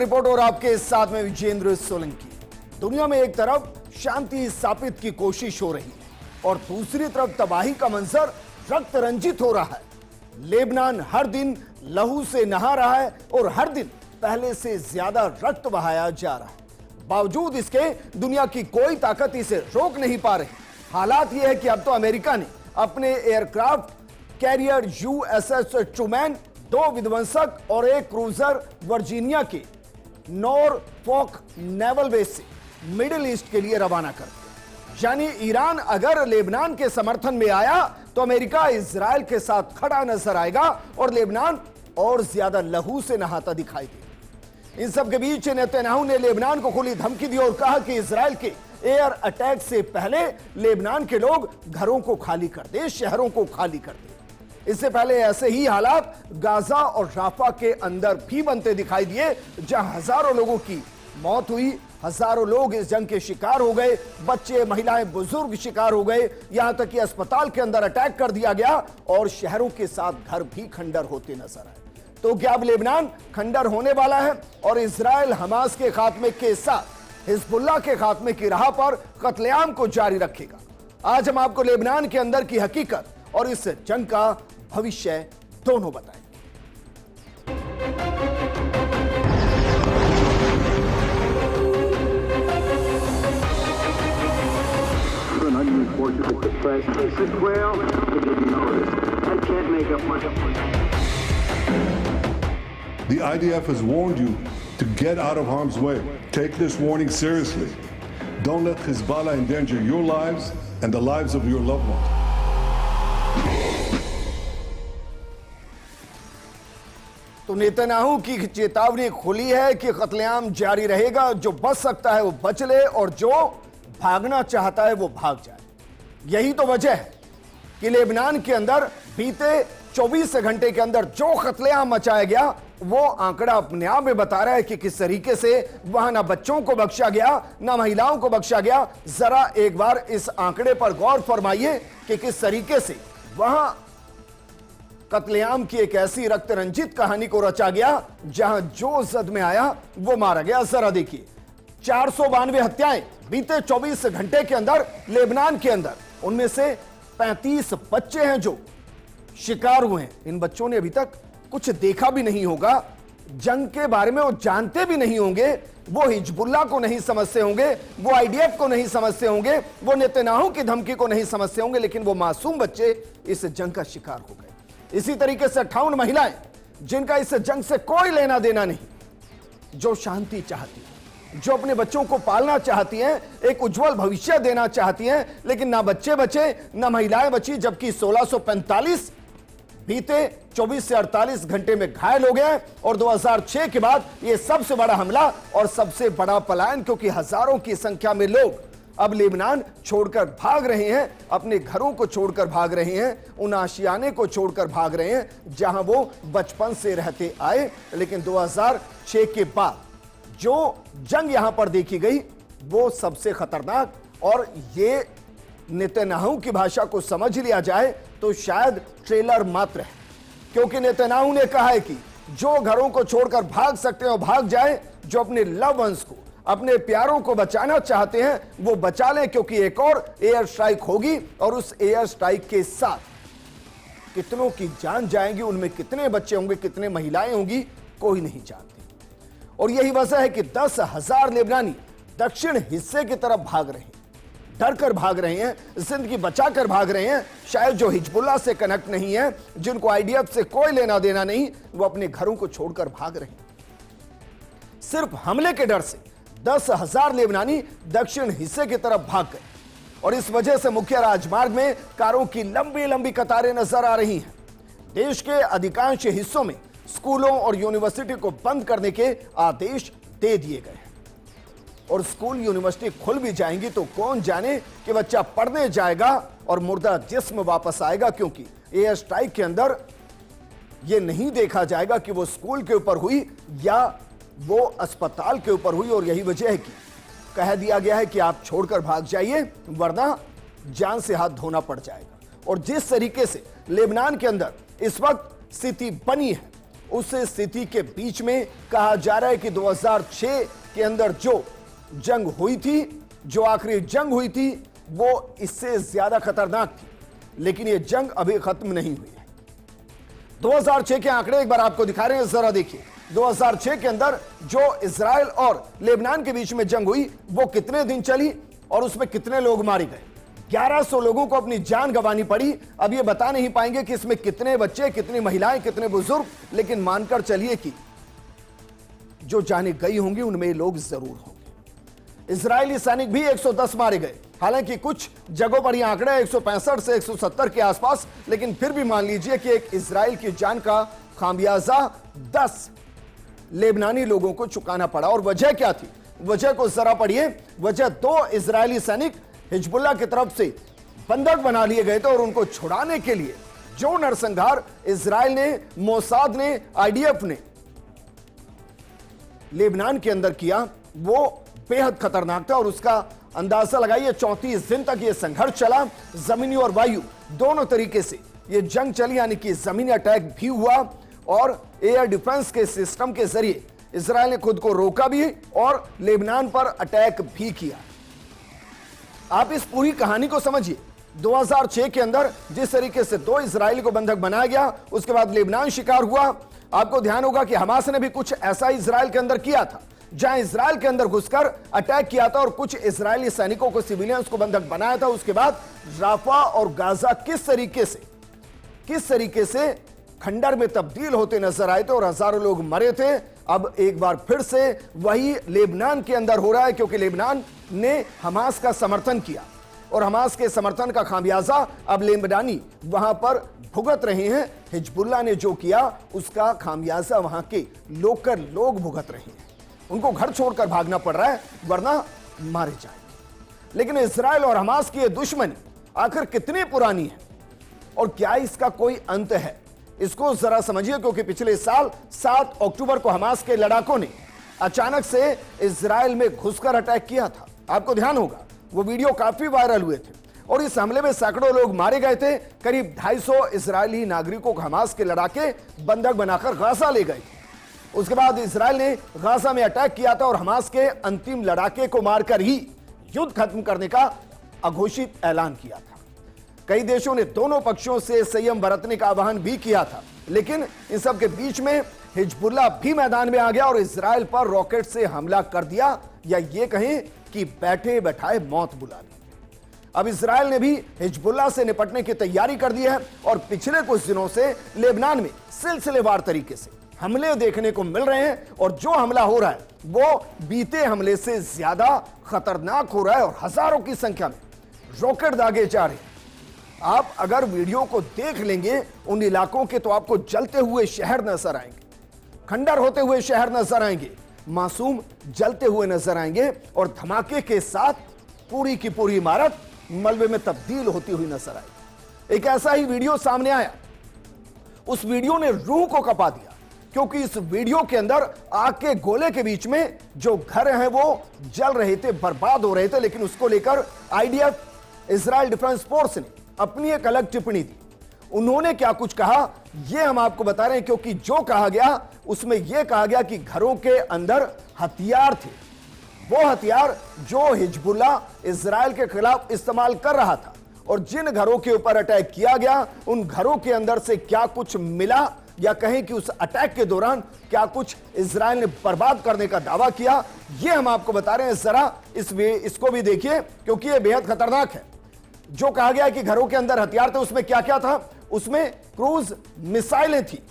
Report और आपके साथ में विजेंद्र सोलंकी। दुनिया में एक तरफ शांति स्थापित की कोशिश हो रही है और दूसरी तरफ तबाही का मंजर रक्त रंजित हो रहा है। लेबनान हर दिन लहू से नहा रहा है और हर दिन पहले से ज्यादा रक्त बहाया जा रहा है। बावजूद इसके दुनिया की कोई ताकत इसे रोक नहीं पा रही। हालात यह है कि अब तो अमेरिका ने अपने एयरक्राफ्ट कैरियर यूएसएस ट्रूमैन, 2 विध्वंसक और एक क्रूजर वर्जीनिया के नॉरफॉक नेवल बेस से मिडिल ईस्ट के लिए रवाना कर दिया। यानी ईरान अगर लेबनान के समर्थन में आया तो अमेरिका इजराइल के साथ खड़ा नजर आएगा और लेबनान और ज्यादा लहू से नहाता दिखाई देगा। इन सब के बीच नेतन्याहू ने लेबनान को खुली धमकी दी और कहा कि इजराइल के एयर अटैक से पहले लेबनान के लोग घरों को खाली कर दे, शहरों को खाली कर दे। इससे पहले ऐसे ही हालात गाजा और राफा के अंदर भी बनते दिखाई दिए, जहां हजारों लोगों की मौत हुई, हजारों लोग इस जंग के शिकार हो गए, बच्चे, महिलाएं, बुजुर्ग शिकार हो गए, यहां तक कि अस्पताल के अंदर अटैक कर दिया गया और शहरों के साथ घर भी खंडर होते नजर आए। तो क्या अब लेबनान खंडर होने वाला है और इजराइल हमास के खात्मे के साथ हिजबुल्लाह के खात्मे की राह पर कत्लेआम को जारी रखेगा? आज हम आपको लेबनान के अंदर की हकीकत और इस जंग का भविष्य दोनों बताएंगे। The IDF has warned you to get out of harm's way. Take this warning seriously. Don't let Hezbollah endanger your lives and the lives of your loved ones. तो नेतन्याहू की चेतावनी खुली है कि कत्लेआम जारी रहेगा। जो बच सकता है वो बच ले और जो भागना चाहता है वो भाग जाए। यही तो वजह है कि लेबनान के अंदर बीते 24 घंटे के अंदर जो कत्लेआम मचाया गया, वो आंकड़ा अपने आप में बता रहा है कि किस तरीके से वहां ना बच्चों को बख्शा गया, ना महिलाओं को बख्शा गया। जरा एक बार इस आंकड़े पर गौर फरमाइए कि किस तरीके से वहां कत्लेआम की एक ऐसी रक्त रंजित कहानी को रचा गया, जहां जो जद में आया वो मारा गया। जरा देखिए, 492 हत्याएं बीते 24 घंटे के अंदर लेबनान के अंदर। उनमें से 35 बच्चे हैं जो शिकार हुए हैं। इन बच्चों ने अभी तक कुछ देखा भी नहीं होगा, जंग के बारे में वो जानते भी नहीं होंगे, वो हिजबुल्लाह को नहीं समझते होंगे, वो आईडीएफ को नहीं समझते होंगे, वो नेतन्याहू की धमकी को नहीं समझते होंगे, लेकिन वो मासूम बच्चे इस जंग का शिकार हो गए। इसी तरीके से 58 महिलाएं जिनका इस जंग से कोई लेना देना नहीं, जो शांति चाहती हैं, जो अपने बच्चों को पालना चाहती हैं, एक उज्जवल भविष्य देना चाहती हैं, लेकिन ना बच्चे बचे, ना महिलाएं बची। जबकि 1645 बीते 24 से 48 घंटे में घायल हो गए और 2006 के बाद यह सबसे बड़ा हमला और सबसे बड़ा पलायन, क्योंकि हजारों की संख्या में लोग अब लेबनान छोड़कर भाग रहे हैं, अपने घरों को छोड़कर भाग रहे हैं, उन आशियाने को छोड़कर भाग रहे हैं जहां वो बचपन से रहते आए। लेकिन 2006 के बाद जो जंग यहां पर देखी गई वो सबसे खतरनाक, और ये नेतन्याहू की भाषा को समझ लिया जाए तो शायद ट्रेलर मात्र है। क्योंकि नेतन्याहू ने कहा है कि जो घरों को छोड़कर भाग सकते हैं वो भाग जाए, जो अपने लव वंस को, अपने प्यारों को बचाना चाहते हैं वो बचा लें, क्योंकि एक और एयर स्ट्राइक होगी और उस एयर स्ट्राइक के साथ कितनों की जान जाएंगी, उनमें कितने बच्चे होंगे, कितने महिलाएं होंगी, कोई नहीं जानती। और यही वजह है कि 10,000 लेबनानी दक्षिण हिस्से की तरफ भाग रहे हैं, डर कर भाग रहे हैं, जिंदगी बचाकर भाग रहे हैं। शायद जो हिजबुल्लाह से कनेक्ट नहीं है, जिनको आईडीएफ से कोई लेना देना नहीं, वो अपने घरों को छोड़कर भाग रहे हैं। सिर्फ हमले के डर से 10,000 लेबनानी दक्षिण हिस्से की तरफ भाग गए और इस वजह से मुख्य राजमार्ग में कारों की लंबी लंबी कतारें नजर आ रही हैं। देश के अधिकांश हिस्सों में स्कूलों और यूनिवर्सिटी को बंद करने के आदेश दे दिए गए हैं और स्कूल यूनिवर्सिटी खुल भी जाएंगी तो कौन जाने कि बच्चा पढ़ने जाएगा और मुर्दा जिस्म वापस आएगा, क्योंकि एयर स्ट्राइक के अंदर यह नहीं देखा जाएगा कि वो स्कूल के ऊपर हुई या वो अस्पताल के ऊपर हुई। और यही वजह है कि कह दिया गया है कि आप छोड़कर भाग जाइए, वरना जान से हाथ धोना पड़ जाएगा। और जिस तरीके से लेबनान के अंदर इस वक्त स्थिति बनी है, उस स्थिति के बीच में कहा जा रहा है कि 2006 के अंदर जो जंग हुई थी, जो आखिरी जंग हुई थी, वो इससे ज्यादा खतरनाक थी। लेकिन यह जंग अभी खत्म नहीं हुई है। 2006 के आंकड़े एक बार आपको दिखा रहे हैं, जरा देखिए। 2006 के अंदर जो इजराइल और लेबनान के बीच में जंग हुई वो कितने दिन चली और उसमें कितने लोग मारे गए? 1100 लोगों को अपनी जान गंवानी पड़ी। अब ये बता नहीं पाएंगे कि इसमें कितने बच्चे, कितनी महिलाएं, कितने बुजुर्ग, लेकिन मानकर चलिए कि जो जाने गई होंगी उनमें ये लोग जरूर होंगे। इजरायली सैनिक भी 110 मारे गए। हालांकि कुछ जगहों पर यह आंकड़ा 165 से 170 के आसपास, लेकिन फिर भी मान लीजिए कि एक इजराइल की जान का खामियाजा 10 लेबनानी लोगों को चुकाना पड़ा। और वजह क्या थी? वजह को जरा पढ़िए। वजह 2 इजरायली सैनिक हिजबुल्लाह की तरफ से बंधक बना लिए गए थे और उनको छुड़ाने के लिए जो नरसंहार इजराइल ने, मोसाद ने, आईडीएफ ने लेबनान के अंदर किया वो बेहद खतरनाक था। और उसका अंदाजा लगाइए, 34 दिन तक यह संघर्ष चला। जमीनी और वायु दोनों तरीके से यह जंग चली, यानी कि जमीनी अटैक भी हुआ और एयर डिफेंस के सिस्टम के जरिए इजराइल ने खुद को रोका भी और लेबनान पर अटैक भी किया। आप इस पूरी कहानी को समझिए। 2006 के अंदर जिस तरीके से 2 इजरायली को बंधक बनाया गया, उसके बाद लेबनान शिकार हुआ। आपको ध्यान होगा कि हमास ने भी कुछ ऐसा इजराइल के अंदर किया था, जहां इजराइल के अंदर घुसकर अटैक किया था और कुछ इजरायली सैनिकों को, सिविलियंस को बंधक बनाया था। उसके बाद राफा और गाजा किस तरीके से खंडर में तब्दील होते नजर आए थे और हजारों लोग मरे थे। अब एक बार फिर से वही लेबनान के अंदर हो रहा है, क्योंकि लेबनान ने हमास का समर्थन किया और हमास के समर्थन का खामियाजा अब लेबनानी वहां पर भुगत रहे हैं। हिजबुल्लाह ने जो किया उसका खामियाजा वहां के लोकल लोग भुगत रहे हैं। उनको घर छोड़कर भागना पड़ रहा है, वरना मारे जाएंगे। लेकिन इजराइल और हमास की यह दुश्मनी आखिर कितनी पुरानी है और क्या इसका कोई अंत है? इसको जरा समझिए, क्योंकि पिछले साल 7 अक्टूबर को हमास के लड़ाकों ने अचानक से इजराइल में घुसकर अटैक किया था। आपको ध्यान होगा, वो वीडियो काफी वायरल हुए थे और इस हमले में सैकड़ों लोग मारे गए थे। करीब 250 इजरायली नागरिकों को हमास के लड़ाके बंधक बनाकर गाजा ले गए थे। उसके बाद इजराइल ने गाजा में अटैक किया था और हमास के अंतिम लड़ाके को मारकर ही युद्ध खत्म करने का अघोषित ऐलान किया था। कई देशों ने दोनों पक्षों से संयम बरतने का आह्वान भी किया था, लेकिन इन सब के बीच में हिजबुल्लाह भी मैदान में आ गया और इजराइल पर रॉकेट से हमला कर दिया, या ये कहें कि बैठे बैठाए मौत बुला ली। अब इजराइल ने भी हिजबुल्लाह से निपटने की तैयारी कर दी है और पिछले कुछ दिनों से लेबनान में सिलसिलेवार तरीके से हमले देखने को मिल रहे हैं और जो हमला हो रहा है वो बीते हमले से ज्यादा खतरनाक हो रहा है और हजारों की संख्या में रॉकेट दागे जा रहे हैं। आप अगर वीडियो को देख लेंगे उन इलाकों के, तो आपको जलते हुए शहर नजर आएंगे, खंडर होते हुए शहर नजर आएंगे, मासूम जलते हुए नजर आएंगे और धमाके के साथ पूरी की पूरी इमारत मलबे में तब्दील होती हुई नजर आएगी। एक ऐसा ही वीडियो सामने आया, उस वीडियो ने रूह को कपा दिया, क्योंकि इस वीडियो के अंदर आग के गोले के बीच में जो घर हैं वो जल रहे थे, बर्बाद हो रहे थे। लेकिन उसको लेकर आईडीएफ, इजराइल डिफेंस फोर्स ने अपनी एक अलग टिप्पणी दी। उन्होंने क्या कुछ कहा यह हम आपको बता रहे हैं, क्योंकि जो कहा गया उसमें यह कहा गया कि घरों के अंदर हथियार थे, वो हथियार जो हिजबुल्लाह इजराइल के खिलाफ इस्तेमाल कर रहा था। और जिन घरों के ऊपर अटैक किया गया उन घरों के अंदर से क्या कुछ मिला, या कहें कि उस अटैक के दौरान क्या कुछ इजराइल ने बर्बाद करने का दावा किया, यह हम आपको बता रहे हैं। जरा इसको भी देखिए, क्योंकि यह बेहद खतरनाक है। जो कहा गया कि घरों के अंदर हथियार थे, उसमें क्या क्या था? उसमें क्रूज मिसाइलें थी,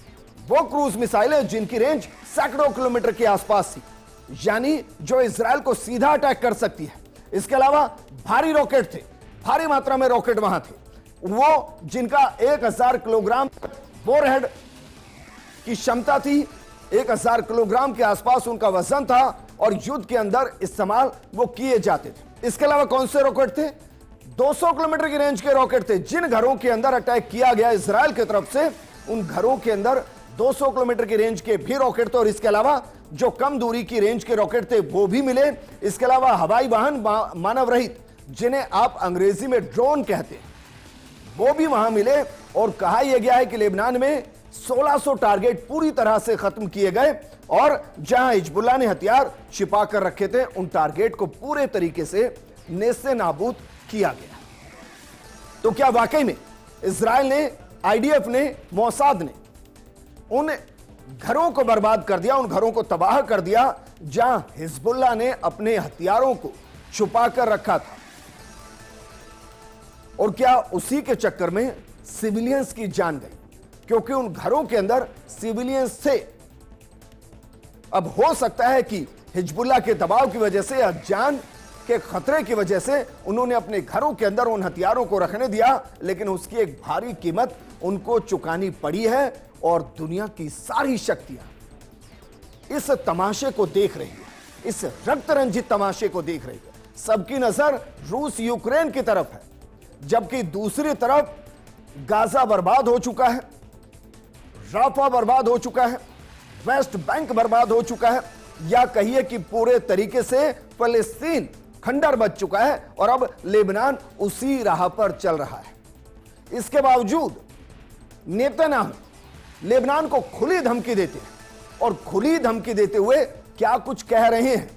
वो क्रूज मिसाइलें जिनकी रेंज सैकड़ों किलोमीटर के आसपास थी, यानी जो इजराइल को सीधा अटैक कर सकती है। इसके अलावा भारी रॉकेट थे, भारी मात्रा में रॉकेट वहां थे, वो जिनका 1000 किलोग्राम वॉरहेड की क्षमता थी, 1000 किलोग्राम के आसपास उनका वजन था और युद्ध के अंदर इस्तेमाल वो किए जाते थे। इसके अलावा कौन से रॉकेट थे? 200 किलोमीटर की रेंज के रॉकेट थे। जिन घरों के अंदर अटैक किया गया इजराइल की तरफ से, उन घरों के अंदर 200 किलोमीटर की रेंज के भी रॉकेट थे और इसके अलावा जो कम दूरी की रेंज के रॉकेट थे वो भी मिले। इसके अलावा हवाई वाहन मानव रहित, जिन्हें आप अंग्रेजी में ड्रोन कहते हैं, वो भी वहां मिले। और कहा यह गया है कि लेबनान में 1600 टारगेट पूरी तरह से खत्म किए गए और जहां हिजबुल्लाह ने हथियार छिपा कर रखे थे उन टारगेट को पूरे तरीके से नेस्ते नाबूद किया गया। तो क्या वाकई में इजराइल ने, आईडीएफ ने, मोसाद ने उन घरों को बर्बाद कर दिया, उन घरों को तबाह कर दिया जहां हिजबुल्लाह ने अपने हथियारों को छुपा कर रखा था? और क्या उसी के चक्कर में सिविलियंस की जान गई? क्योंकि उन घरों के अंदर सिविलियंस थे। अब हो सकता है कि हिजबुल्लाह के दबाव की वजह से या जान के खतरे की वजह से उन्होंने अपने घरों के अंदर उन हथियारों को रखने दिया, लेकिन उसकी एक भारी कीमत उनको चुकानी पड़ी है। और दुनिया की सारी शक्तियां इस तमाशे को देख रही है, इस रक्त रंजित तमाशे को देख रही है। सबकी नजर रूस यूक्रेन की तरफ है, जबकि दूसरी तरफ गाजा बर्बाद हो चुका है, राफा बर्बाद हो चुका है, वेस्ट बैंक बर्बाद हो चुका है, या कहिए कि पूरे तरीके से फलस्तीन खंडर बच चुका है और अब लेबनान उसी राह पर चल रहा है। इसके बावजूद नेतन्याहू लेबनान को खुली धमकी देते हैं और खुली धमकी देते हुए क्या कुछ कह रहे हैं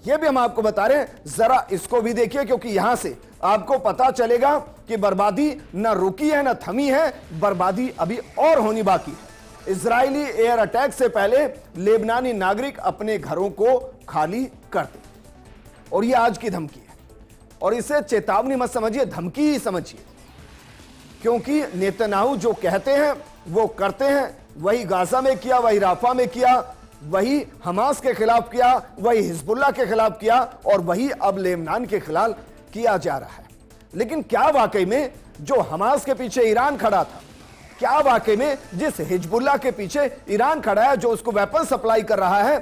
यह भी हम आपको बता रहे हैं। जरा इसको भी देखिए, क्योंकि यहां से आपको पता चलेगा कि बर्बादी न रुकी है न थमी है, बर्बादी अभी और होनी बाकी है। इजरायली एयर अटैक से पहले लेबनानी नागरिक अपने घरों को खाली कर दें, और यह आज की धमकी है। और इसे चेतावनी मत समझिए, धमकी ही समझिए, क्योंकि नेतन्याहू जो कहते हैं वो करते हैं। वही गाजा में किया, वही राफा में किया, वही हमास के खिलाफ किया, वही हिजबुल्लाह के खिलाफ किया, और वही अब लेबनान के खिलाफ किया जा रहा है। लेकिन क्या वाकई में जो हमास के पीछे ईरान खड़ा था, क्या वाकई में जिस हिजबुल्लाह के पीछे ईरान खड़ा है, जो उसको वेपन सप्लाई कर रहा है,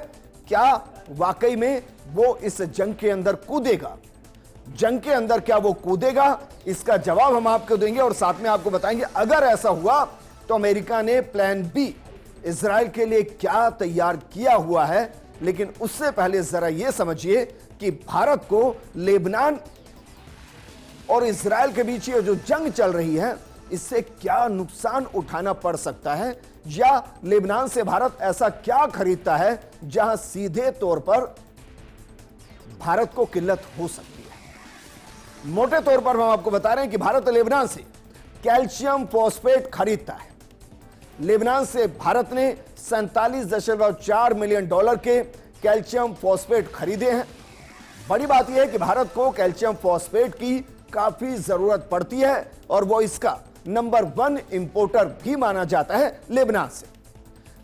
क्या वाकई में वो इस जंग के अंदर कूदेगा? जंग के अंदर क्या वो कूदेगा? इसका जवाब हम आपको देंगे और साथ में आपको बताएंगे अगर ऐसा हुआ तो अमेरिका ने प्लान बी इजराइल के लिए क्या तैयार किया हुआ है। लेकिन उससे पहले जरा यह समझिए कि भारत को लेबनान और इजराइल के बीच ये जो जंग चल रही है, इससे क्या नुकसान उठाना पड़ सकता है, या लेबनान से भारत ऐसा क्या खरीदता है जहां सीधे तौर पर भारत को किल्लत हो सकती है। मोटे तौर पर हम आपको बता रहे हैं कि भारत लेबनान से कैल्शियम फॉस्फेट खरीदता है। लेबनान से भारत ने 47.4 मिलियन डॉलर के कैल्शियम फॉस्फेट खरीदे हैं। बड़ी बात यह है कि भारत को कैल्शियम फॉस्फेट की काफी जरूरत पड़ती है और वो इसका नंबर 1 इंपोर्टर भी माना जाता है लेबनान से।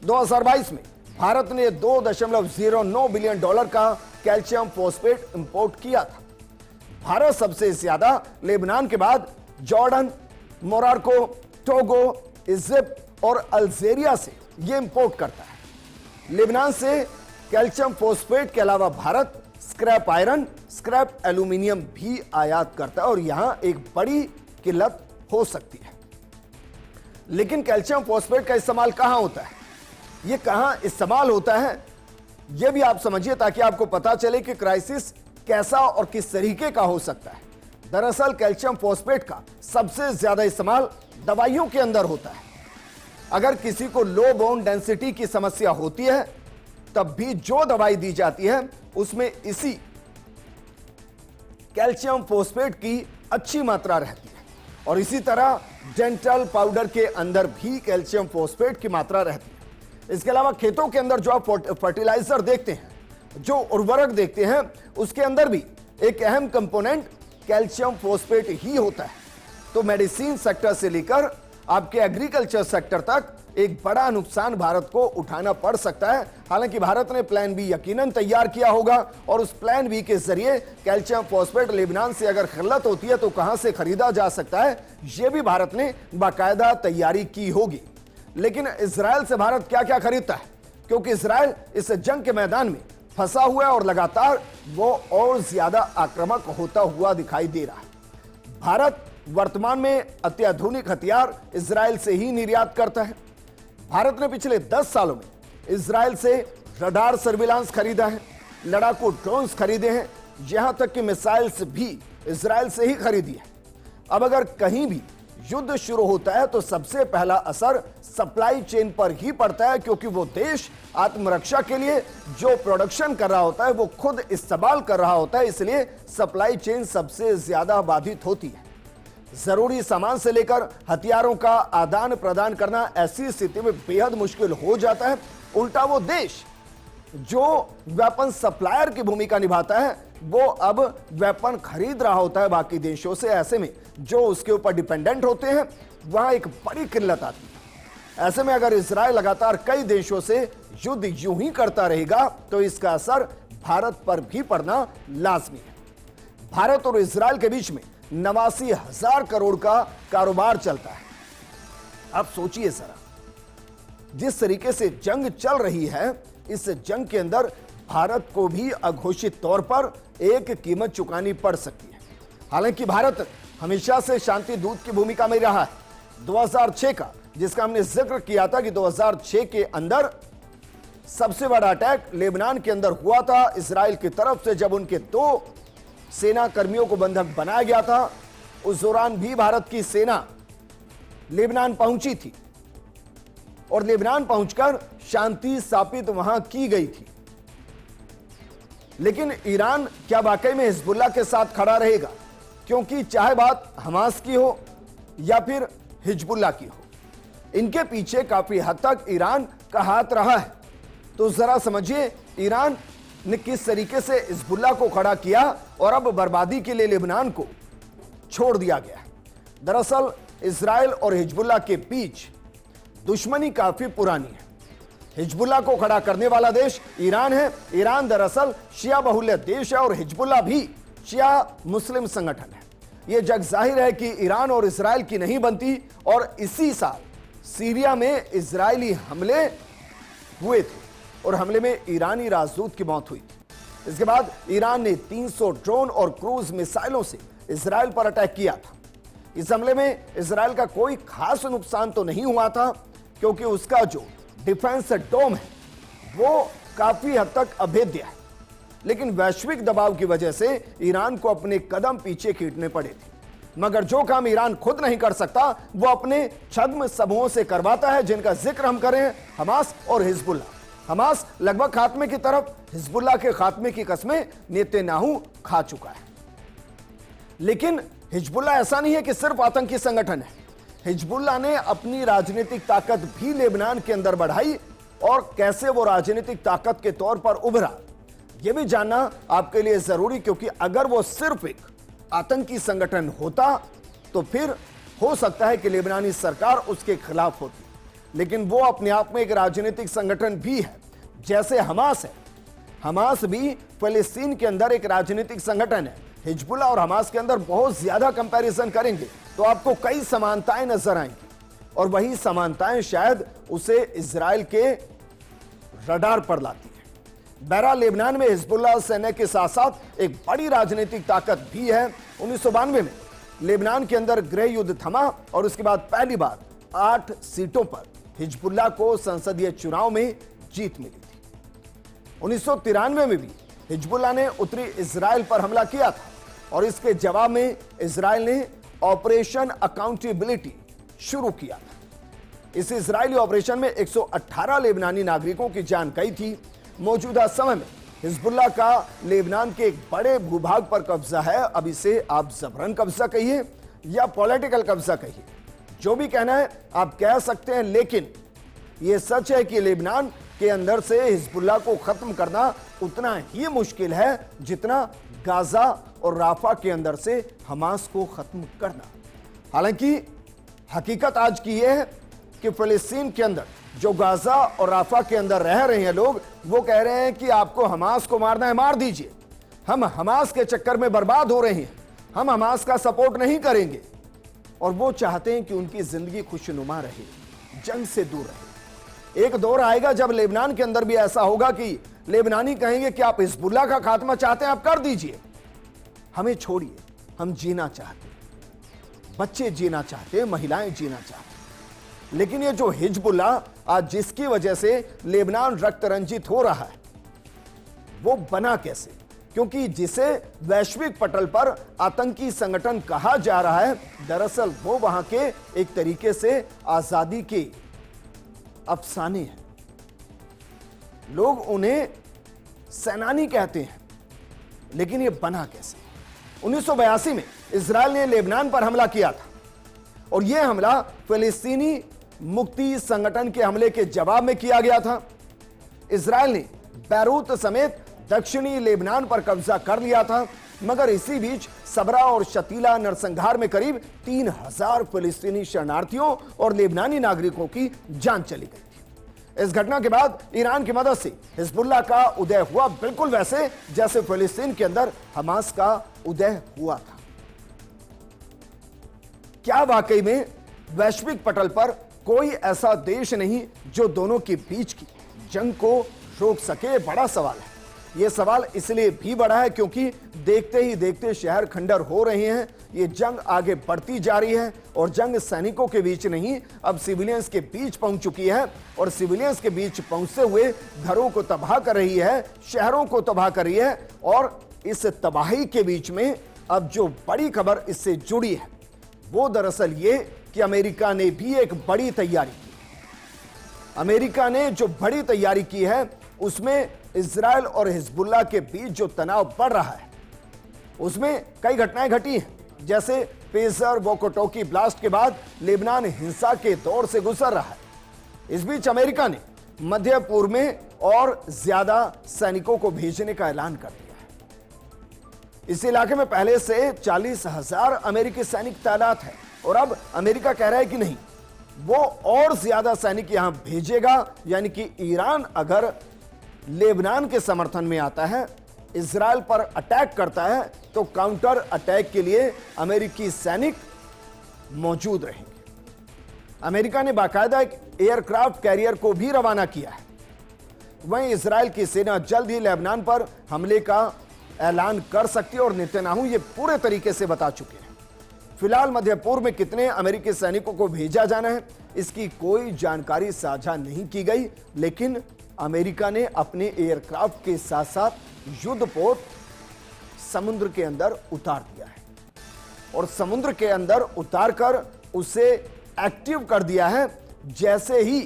2022 में भारत ने 2.09 बिलियन डॉलर का कैल्शियम फॉस्फेट इंपोर्ट किया था। भारत सबसे ज्यादा लेबनान के बाद जॉर्डन, मोराको, टोगो, इजिप्ट और अल्जीरिया से यह इंपोर्ट करता है। लेबनान से कैल्शियम फॉस्फेट के अलावा Bharat scrap iron, scrap aluminium भी आयात करता है और यहां एक बड़ी किल्लत हो सकती है। लेकिन कैल्शियम फॉस्फेट का इस्तेमाल कहां होता है, यह कहां इस्तेमाल होता है, यह भी आप समझिए ताकि आपको पता चले कि क्राइसिस कैसा और किस तरीके का हो सकता है। दरअसल कैल्शियम फॉस्फेट का सबसे ज्यादा इस्तेमाल दवाइयों के अंदर होता है। अगर किसी को लो बोन डेंसिटी की समस्या होती है, तब भी जो दवाई दी जाती है उसमें इसी कैल्शियम फॉस्फेट की अच्छी मात्रा रहती है। और इसी तरह डेंटल पाउडर के अंदर भी कैल्शियम फॉस्फेट की मात्रा रहती है। इसके अलावा खेतों के अंदर जो आप फर्टिलाइजर देखते हैं, जो उर्वरक देखते हैं, उसके अंदर भी एक अहम कंपोनेंट कैल्शियम फॉस्फेट ही होता है। तो मेडिसिन सेक्टर से लेकर आपके एग्रीकल्चर सेक्टर तक एक बड़ा नुकसान भारत को उठाना पड़ सकता है। हालांकि भारत ने प्लान बी यकीनन तैयार किया होगा और उस प्लान बी के जरिए कैल्शियम फॉस्फेट लेबनान से अगर किल्लत होती है तो कहां से खरीदा जा सकता है, यह भी भारत ने बाकायदा तैयारी की होगी। लेकिन इजराइल से भारत क्या क्या खरीदता है, क्योंकि इजराइल इस जंग के मैदान में फंसा हुआ है और लगातार वो और ज्यादा आक्रामक होता हुआ दिखाई दे रहा है। भारत वर्तमान में अत्याधुनिक हथियार इजराइल से ही निर्यात करता है। भारत ने पिछले 10 सालों में इजराइल से रडार सर्विलांस खरीदा है, लड़ाकू ड्रोन्स खरीदे हैं, यहां तक कि मिसाइल्स भी इजराइल से ही खरीदी है। अब अगर कहीं भी युद्ध शुरू होता है तो सबसे पहला असर सप्लाई चेन पर ही पड़ता है, क्योंकि वो देश आत्मरक्षा के लिए जो प्रोडक्शन कर रहा होता है वो खुद इस्तेमाल कर रहा होता है, इसलिए सप्लाई चेन सबसे ज्यादा बाधित होती है। जरूरी सामान से लेकर हथियारों का आदान प्रदान करना ऐसी स्थिति में बेहद मुश्किल हो जाता है। उल्टा वो देश जो वेपन सप्लायर की भूमिका निभाता है वो अब वेपन खरीद रहा होता है बाकी देशों से। ऐसे में जो उसके ऊपर डिपेंडेंट होते हैं वहां एक बड़ी किल्लत आती है। ऐसे में अगर इजराइल लगातार कई देशों से युद्ध यूं ही करता रहेगा तो इसका असर भारत पर भी पड़ना लाजमी है। भारत और इजराइल के बीच में 89,000 करोड़ का कारोबार चलता है। अब सोचिए जरा, जिस तरीके से जंग चल रही है, इस जंग के अंदर भारत को भी अघोषित तौर पर एक कीमत चुकानी पड़ सकती है। हालांकि भारत हमेशा से शांति दूत की भूमिका में रहा है। 2006 का, जिसका हमने जिक्र किया था कि 2006 के अंदर सबसे बड़ा अटैक लेबनान के अंदर हुआ था इजराइल की तरफ से, जब उनके 2 सेना कर्मियों को बंधक बनाया गया था। उस दौरान भी भारत की सेना लेबनान पहुंची थी और लेबनान पहुंचकर शांति स्थापित वहां की गई थी। लेकिन ईरान क्या वाकई में हिजबुल्लाह के साथ खड़ा रहेगा? क्योंकि चाहे बात हमास की हो या फिर हिजबुल्लाह की हो, इनके पीछे काफी हद तक ईरान का हाथ रहा है। तो जरा समझिए ईरान ने किस तरीके से हिजबुल्लाह को खड़ा किया और अब बर्बादी के लिए लेबनान को छोड़ दिया गया। दरअसल इजराइल और हिजबुल्लाह के बीच दुश्मनी काफी पुरानी है। हिजबुल्लाह को खड़ा करने वाला देश ईरान है। ईरान दरअसल शिया बहुल्य देश है और हिजबुल्लाह भी शिया मुस्लिम संगठन है। यह जग जाहिर है कि ईरान और इजराइल की नहीं बनती और इसी साल सीरिया में इजरायली हमले हुए थे और हमले में ईरानी राजदूत की मौत हुई थी। इसके बाद ईरान ने 300 ड्रोन और क्रूज मिसाइलों से इजराइल पर अटैक किया था। इस हमले में इजराइल का कोई खास नुकसान तो नहीं हुआ था, क्योंकि उसका जो डिफेंस डोम है वो काफी हद तक अभेद्य है। लेकिन वैश्विक दबाव की वजह से ईरान को अपने कदम पीछे खींचने पड़े थे। मगर जो काम ईरान खुद नहीं कर सकता वो अपने छद्म समूहों से करवाता है, जिनका जिक्र हम करें हमास और हिजबुल्लाह। हमास लगभग खात्मे की तरफ, हिजबुल्लाह के खात्मे की कस्में नेतन्याहू खा चुका है। लेकिन हिजबुल्लाह ऐसा नहीं है कि सिर्फ आतंकी संगठन है। हिजबुल्लाह ने अपनी राजनीतिक ताकत भी लेबनान के अंदर बढ़ाई और कैसे वो राजनीतिक ताकत के तौर पर उभरा, यह भी जानना आपके लिए जरूरी, क्योंकि अगर वो सिर्फ एक आतंकी संगठन होता तो फिर हो सकता है कि लेबनानी सरकार उसके खिलाफ होती। लेकिन वो अपने आप में एक राजनीतिक संगठन भी है, जैसे हमास है। हमास भी फिलिस्तीन के अंदर एक राजनीतिक संगठन है। हिजबुल्लाह और हमास के अंदर बहुत ज्यादा कंपैरिजन करेंगे तो आपको कई समानताएं नजर आएंगी और वही समानताएं शायद उसे इजराइल के रडार पर लाती है। बहरहाल लेबनान में हिजबुल्लाह सेना के साथ साथ एक बड़ी राजनीतिक ताकत भी है। 1992 में लेबनान के अंदर गृह युद्ध थमा और उसके बाद पहली बार 8 सीटों पर हिजबुल्लाह को संसदीय चुनाव में जीत मिली थी। 1993 में भी हिजबुल्लाह ने उत्तरी इजराइल पर हमला किया था और इसके जवाब में इजराइल ने ऑपरेशन अकाउंटेबिलिटी शुरू किया था। इस इजरायली ऑपरेशन में 118 लेबनानी नागरिकों की जान गई थी। मौजूदा समय में हिजबुल्लाह का लेबनान के एक बड़े भूभाग पर कब्जा है। अब इसे आप जबरन कब्जा कहिए या पॉलिटिकल कब्जा कहिए, जो भी कहना है आप कह सकते हैं, लेकिन यह सच है कि लेबनान के अंदर से हिजबुल्लाह को खत्म करना उतना ही मुश्किल है जितना गाजा और राफा के अंदर से हमास को खत्म करना। हालांकि हकीकत आज की यह है कि फिलिस्तीन के अंदर जो गाजा और राफा के अंदर रह रहे हैं लोग, वो कह रहे हैं कि आपको हमास को मारना है, मार दीजिए, हम हमास के चक्कर में बर्बाद हो रहे हैं, हम हमास का सपोर्ट नहीं करेंगे। और वो चाहते हैं कि उनकी जिंदगी खुशनुमा रहे, जंग से दूर रहे। एक दौर आएगा जब लेबनान के अंदर भी ऐसा होगा कि लेबनानी कहेंगे कि आप हिजबुल्लाह का खात्मा चाहते हैं, आप कर दीजिए, हमें छोड़िए, हम जीना चाहते हैं, बच्चे जीना चाहते हैं, महिलाएं जीना चाहते हैं। लेकिन ये जो हिजबुल्लाह आज जिसकी वजह से लेबनान रक्त रंजित हो रहा है, वो बना कैसे, क्योंकि जिसे वैश्विक पटल पर आतंकी संगठन कहा जा रहा है, दरअसल वो वहां के एक तरीके से आजादी के अफसाने हैं। लोग उन्हें सेनानी कहते हैं, लेकिन ये बना कैसे? 1982 में इजरायल ने लेबनान पर हमला किया था और यह हमला फिलिस्तीनी मुक्ति संगठन के हमले के जवाब में किया गया था। इजरायल ने बैरूत समेत दक्षिणी लेबनान पर कब्जा कर लिया था, मगर इसी बीच सबरा और शतीला नरसंहार में करीब 3000 फिलिस्तीनी शरणार्थियों और लेबनानी नागरिकों की जान चली गई थी। इस घटना के बाद ईरान की मदद से हिजबुल्लाह का उदय हुआ, बिल्कुल वैसे जैसे फिलिस्तीन के अंदर हमास का उदय हुआ था। क्या वाकई में वैश्विक पटल पर कोई ऐसा देश नहीं जो दोनों के बीच की जंग को रोक सके? बड़ा सवाल है। यह सवाल इसलिए भी बड़ा है क्योंकि देखते ही देखते शहर खंडर हो रहे हैं, ये जंग आगे बढ़ती जा रही है और जंग सैनिकों के बीच नहीं, अब सिविलियंस के बीच पहुंच चुकी है और सिविलियंस के बीच पहुंचते हुए घरों को तबाह कर रही है, शहरों को तबाह कर रही है। और इस तबाही के बीच में अब जो बड़ी खबर इससे जुड़ी है वो दरअसल ये कि अमेरिका ने भी एक बड़ी तैयारी की। अमेरिका ने जो बड़ी तैयारी की है उसमें इजरायल और हिजबुल्लाह के बीच जो तनाव बढ़ रहा है उसमें कई घटनाएं घटी हैं। जैसे पेसर वोकोटोकी ब्लास्ट के बाद लेबनान हिंसा के दौर से गुजर रहा है। इस बीच अमेरिका ने मध्य पूर्व में और ज्यादा सैनिकों को भेजने का ऐलान कर दिया है। इस इलाके में पहले से 40,000 अमेरिकी सैनिक तैनात है और अब अमेरिका कह रहा है कि नहीं, वो और ज्यादा सैनिक यहां भेजेगा। यानी कि ईरान अगर लेबनान के समर्थन में आता है, इजरायल पर अटैक करता है, तो काउंटर अटैक के लिए अमेरिकी सैनिक मौजूद रहेंगे। अमेरिका ने बाकायदा एक एयरक्राफ्ट कैरियर को भी रवाना किया है। वहीं इजरायल की सेना जल्द ही लेबनान पर हमले का ऐलान कर सकती है और नेतन्याहू ये पूरे तरीके से बता चुके हैं। फिलहाल मध्य पूर्व में कितने अमेरिकी सैनिकों को भेजा जाना है इसकी कोई जानकारी साझा नहीं की गई, लेकिन अमेरिका ने अपने एयरक्राफ्ट के साथ साथ युद्धपोत समुद्र के अंदर उतार दिया है और समुद्र के अंदर उतारकर उसे एक्टिव कर दिया है। जैसे ही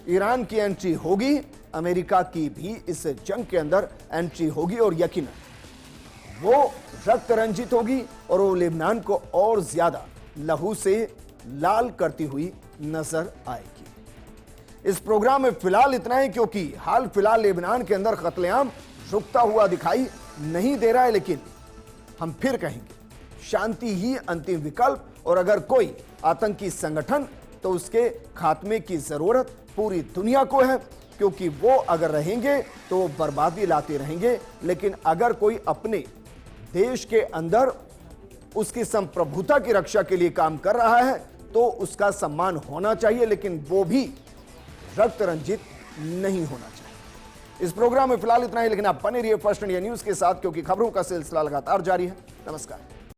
ईरान की एंट्री होगी, अमेरिका की भी इस जंग के अंदर एंट्री होगी और यकीनन वो रक्त रंजित होगी और वो लेबनान को और ज्यादा लहू से लाल करती हुई नजर आएगी। इस प्रोग्राम में फिलहाल इतना ही, क्योंकि हाल फिलहाल लेबनान के अंदर कत्लेआम रुकता हुआ दिखाई नहीं दे रहा है, लेकिन हम फिर कहेंगे शांति ही अंतिम विकल्प, और अगर कोई आतंकी संगठन तो उसके खात्मे की जरूरत पूरी दुनिया को है, क्योंकि वो अगर रहेंगे तो वो बर्बादी लाते रहेंगे। लेकिन अगर कोई अपने देश के अंदर उसकी संप्रभुता की रक्षा के लिए काम कर रहा है तो उसका सम्मान होना चाहिए, लेकिन वो भी रक्त रंजित नहीं होना चाहिए। इस प्रोग्राम में फिलहाल इतना ही, लेकिन आप बने रहिए फर्स्ट इंडिया न्यूज के साथ, क्योंकि खबरों का सिलसिला लगातार जारी है। नमस्कार।